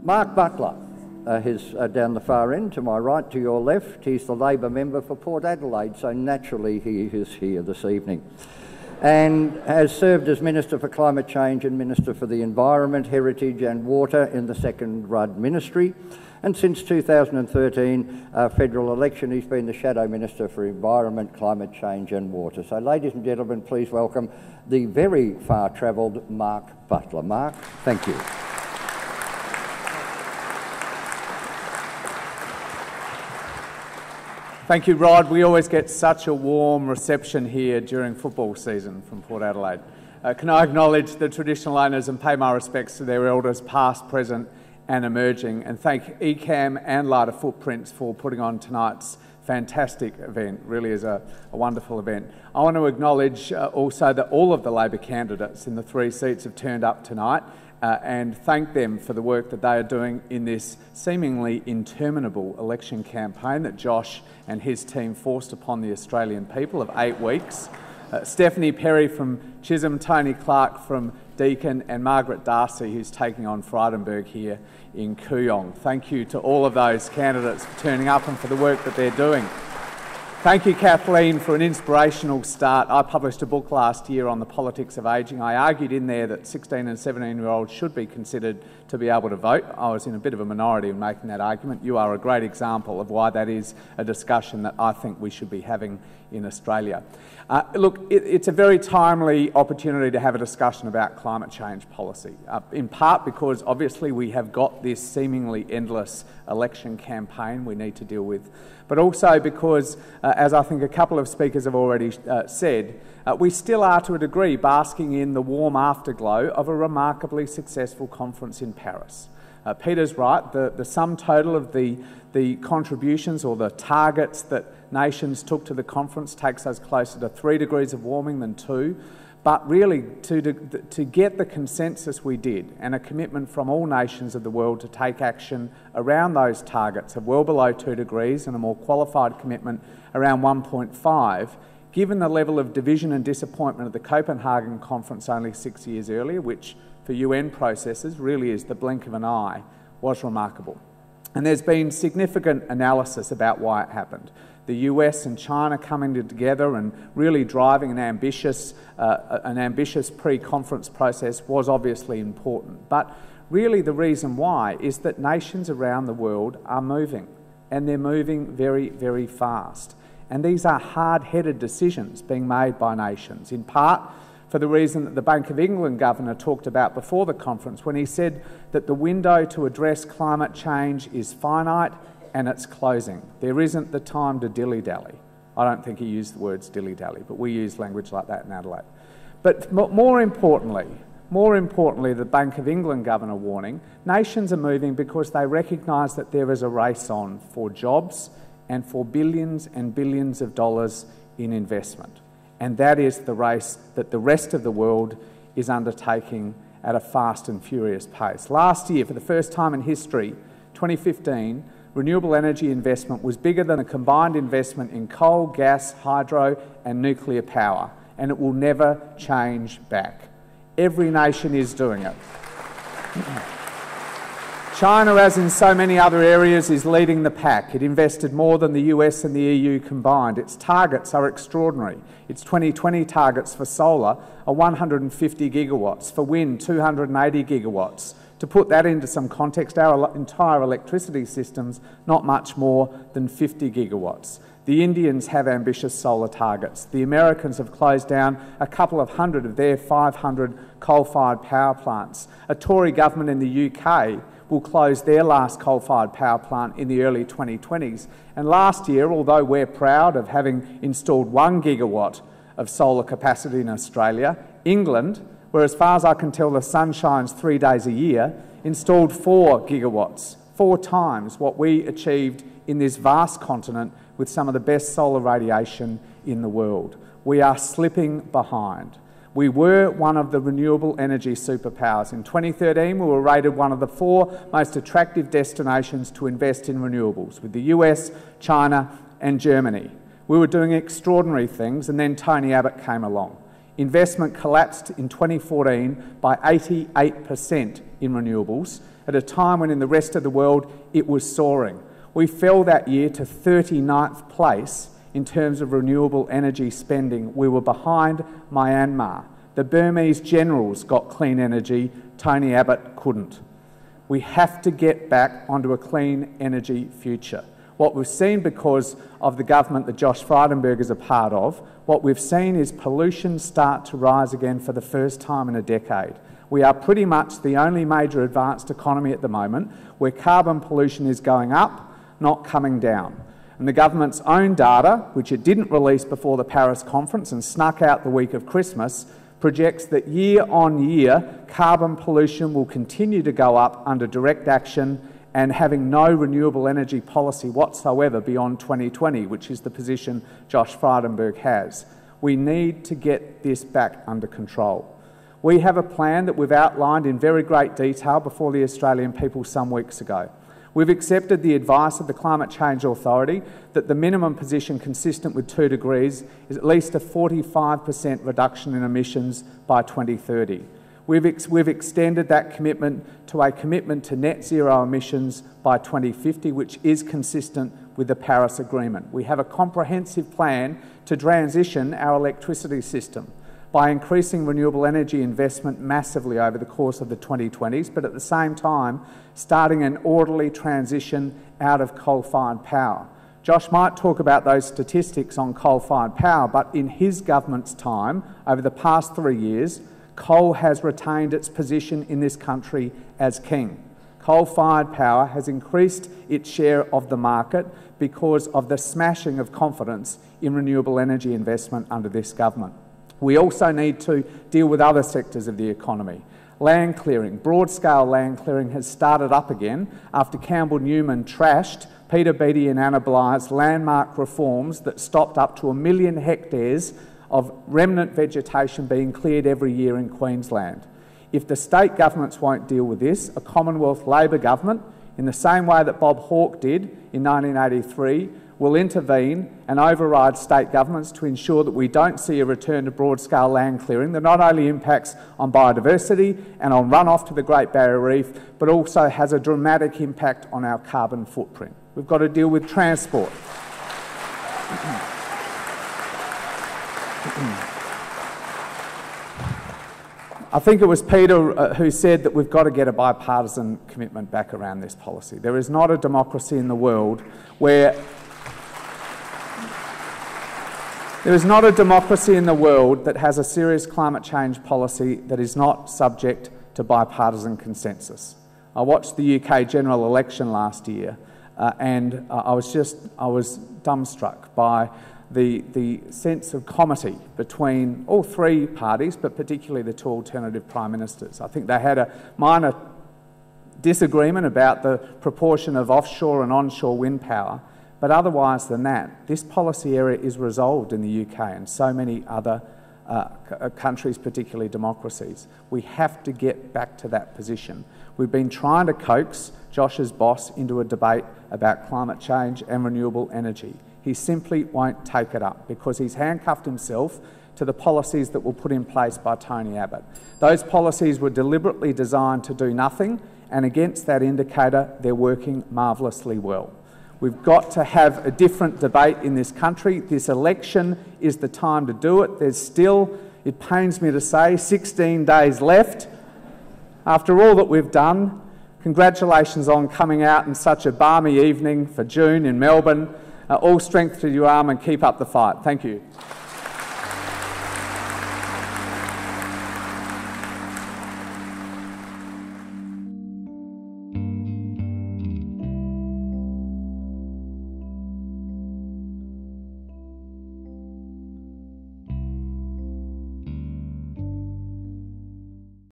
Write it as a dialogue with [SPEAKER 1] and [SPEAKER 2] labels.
[SPEAKER 1] Mark Butler is down the far end, to my right, to your left. He's the Labor member for Port Adelaide, so naturally he is here this evening. And has served as Minister for Climate Change and Minister for the Environment, Heritage and Water in the second Rudd Ministry. And since 2013 federal election, he's been the Shadow Minister for Environment, Climate Change and Water. So ladies and gentlemen, please welcome the very far-travelled Mark Butler. Mark, thank you.
[SPEAKER 2] Thank you, Rod. We always get such a warm reception here during football season from Port Adelaide. Can I acknowledge the traditional owners and pay my respects to their elders past, present and emerging, and thank ECAM and Lighter Footprints for putting on tonight's fantastic event. Really is a wonderful event. I want to acknowledge also that all of the Labor candidates in the 3 seats have turned up tonight and thank them for the work that they are doing in this seemingly interminable election campaign that Josh and his team forced upon the Australian people of 8 weeks. Stephanie Perry from Chisholm, Tony Clark from Deakin and Margaret Darcy, who's taking on Frydenberg here in Kooyong. Thank you to all of those candidates for turning up and for the work that they're doing. Thank you, Kathleen, for an inspirational start. I published a book last year on the politics of ageing. I argued in there that 16 and 17-year-olds should be considered to be able to vote. I was in a bit of a minority in making that argument. You are a great example of why that is a discussion that I think we should be having in Australia. Look, it's a very timely opportunity to have a discussion about climate change policy, in part because obviously we have got this seemingly endless election campaign we need to deal with, but also because, as I think a couple of speakers have already said, we still are to a degree basking in the warm afterglow of a remarkably successful conference in Paris. Peter's right, the sum total of the contributions or the targets that nations took to the conference takes us closer to 3 degrees of warming than 2. But really, to get the consensus we did and a commitment from all nations of the world to take action around those targets of well below 2 degrees and a more qualified commitment around 1.5, given the level of division and disappointment of the Copenhagen conference only 6 years earlier, which for UN processes really is the blink of an eye, was remarkable. And there's been significant analysis about why it happened. The US and China coming together and really driving an ambitious pre-conference process was obviously important. But really the reason why is that nations around the world are moving, and they're moving very, very fast. And these are hard-headed decisions being made by nations, in part for the reason that the Bank of England governor talked about before the conference when he said that the window to address climate change is finite and it's closing. There isn't the time to dilly-dally. I don't think he used the words dilly-dally, but we use language like that in Adelaide. But more importantly, the Bank of England governor warning, nations are moving because they recognise that there is a race on for jobs and for billions and billions of dollars in investment. And that is the race that the rest of the world is undertaking at a fast and furious pace. Last year, for the first time in history, 2015, renewable energy investment was bigger than a combined investment in coal, gas, hydro and nuclear power, and it will never change back. Every nation is doing it. China, as in so many other areas, is leading the pack. It invested more than the US and the EU combined. Its targets are extraordinary. Its 2020 targets for solar are 150 gigawatts, for wind 280 gigawatts. To put that into some context, our entire electricity system's not much more than 50 gigawatts. The Indians have ambitious solar targets. The Americans have closed down a couple of hundred of their 500 coal-fired power plants. A Tory government in the UK will close their last coal-fired power plant in the early 2020s. And last year, although we're proud of having installed 1 gigawatt of solar capacity in Australia, England, where as far as I can tell the sun shines 3 days a year, installed 4 gigawatts, 4 times what we achieved in this vast continent with some of the best solar radiation in the world. We are slipping behind. We were one of the renewable energy superpowers. In 2013, we were rated one of the 4 most attractive destinations to invest in renewables, with the US, China and Germany. We were doing extraordinary things, and then Tony Abbott came along. Investment collapsed in 2014 by 88% in renewables, at a time when in the rest of the world it was soaring. We fell that year to 39th place in terms of renewable energy spending. We were behind Myanmar. The Burmese generals got clean energy, Tony Abbott couldn't. We have to get back onto a clean energy future. What we've seen because of the government that Josh Frydenberg is a part of, what we've seen is pollution start to rise again for the first time in a decade. We are pretty much the only major advanced economy at the moment where carbon pollution is going up, not coming down. And the government's own data, which it didn't release before the Paris conference and snuck out the week of Christmas, projects that year on year carbon pollution will continue to go up under direct action and having no renewable energy policy whatsoever beyond 2020, which is the position Josh Frydenberg has. We need to get this back under control. We have a plan that we've outlined in very great detail before the Australian people some weeks ago. We've accepted the advice of the Climate Change Authority that the minimum position consistent with 2 degrees is at least a 45% reduction in emissions by 2030. We've extended that commitment to a commitment to net zero emissions by 2050, which is consistent with the Paris Agreement. We have a comprehensive plan to transition our electricity system by increasing renewable energy investment massively over the course of the 2020s, but at the same time starting an orderly transition out of coal-fired power. Josh might talk about those statistics on coal-fired power, but in his government's time, over the past 3 years, coal has retained its position in this country as king. Coal-fired power has increased its share of the market because of the smashing of confidence in renewable energy investment under this government. We also need to deal with other sectors of the economy. Land clearing, broad-scale land clearing has started up again after Campbell Newman trashed Peter Beattie and Anna Bligh's landmark reforms that stopped up to 1 million hectares of remnant vegetation being cleared every year in Queensland. If the state governments won't deal with this, a Commonwealth Labor government, in the same way that Bob Hawke did in 1983, will intervene and override state governments to ensure that we don't see a return to broad-scale land clearing that not only impacts on biodiversity and on runoff to the Great Barrier Reef, but also has a dramatic impact on our carbon footprint. We've got to deal with transport. I think it was Peter who said that we've got to get a bipartisan commitment back around this policy. There is not a democracy in the world where that has a serious climate change policy that is not subject to bipartisan consensus. I watched the UK general election last year and I was dumbstruck by the sense of comity between all three parties, but particularly the two alternative prime ministers. I think they had a minor disagreement about the proportion of offshore and onshore wind power, but otherwise than that, this policy area is resolved in the UK and so many other countries, particularly democracies. We have to get back to that position. We've been trying to coax Josh's boss into a debate about climate change and renewable energy. He simply won't take it up because he's handcuffed himself to the policies that were put in place by Tony Abbott. Those policies were deliberately designed to do nothing, and against that indicator, they're working marvellously well. We've got to have a different debate in this country. This election is the time to do it. There's still, it pains me to say, 16 days left. After all that we've done, congratulations on coming out in such a balmy evening for June in Melbourne. All strength to your arm and keep up the fight. Thank you.